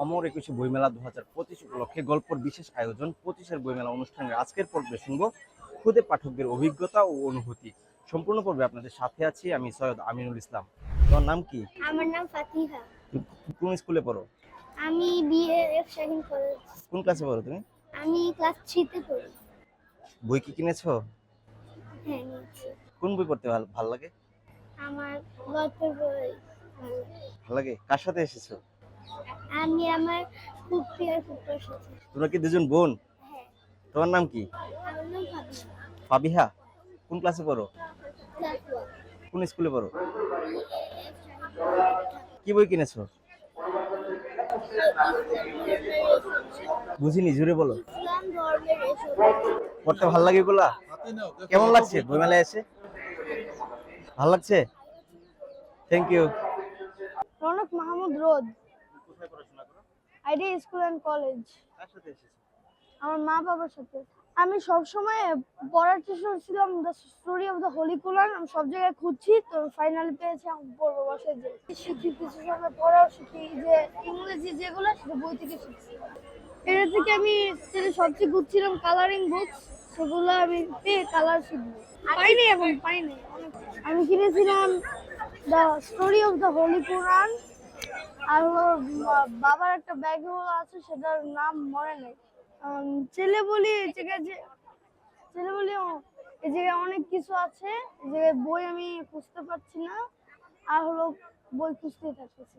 অমর 21 বইমেলা 2025 উপলক্ষে গল্পের বিশেষ আয়োজন 25-এর বইমেলা অনুষ্ঠানের আজকের পর্বে শুনবো খুদে পাঠকদের অভিজ্ঞতা ও অনুভূতি। সম্পূর্ণ পর্বে আপনাদের সাথে আছি আমি সৈয়দ আমিনুল ইসলাম। তোমার নাম কি? আমার নাম ফাতিহা। কোন স্কুলে পড়ো? আমি বিএএফ শাহীন কলেজ। কোন ক্লাসে পড়ো তুমি? আমি ক্লাস 3 তে পড়ি। বই কি কিনেছো? হ্যাঁ, নিয়েছি। কোন বই পড়তে ভালো লাগে? আমার গল্পের বই ভালো লাগে। ভালো লাগে। কার সাথে এসেছো? আমি আমার ফুপি আর ফুফার সাথে। তোমরা কি দুজন বোন? হ্যাঁ। তোমার নাম কি? আমার নাম ফাতিহা। ফাবিহা। কোন ক্লাসে পড়ো? ক্লাস 1। কোন স্কুলে পড়ো? BAF Shaheen college. কি বই কিনেছো? বুঝিনি, জোরে বলো। ইসলাম ধর্মের এসব। পড়তে ভালো লাগে এগুলা? কেমন লাগছে বইমেলায় এসে? ভালো লাগছে? Thank you. রনক মাহমুদ রোদ, কোথায় পড়াশোনা করো? Ideal School and College. কার সাথে এসেছো? আমার মা বাবার সাথে। আমি সব সময় পড়ার চেষ্টা করছিলাম The Story of the Holy Quran. আমি সব জায়গায় খুঁজছি, তো ফাইনালি পেয়েছি। আমি পড়বো বাসায় যে শিখি, কিছু সময় পড়াও শিখি, যে ইংরেজি যেগুলো সেটা বই থেকে শিখছি। এটা থেকে আমি যেটা সবচেয়ে খুঁজছিলাম কালারিং বুকস, সেগুলো আমি পেয়ে কালার শিখবো। পাইনি এবং পাইনি। আমি কিনেছিলাম The Story of the Holy Quran, আর হলো বাবার একটা ব্যাগ আছে, সেটার নাম মনে নেই। ছেলে বলি এই জায়গায় যে ছেলে বলি এই জায়গায় অনেক কিছু আছে, যে বই আমি খুঁজতে পারছি না, আর হলো বই খুঁজতেই থাকতেছি।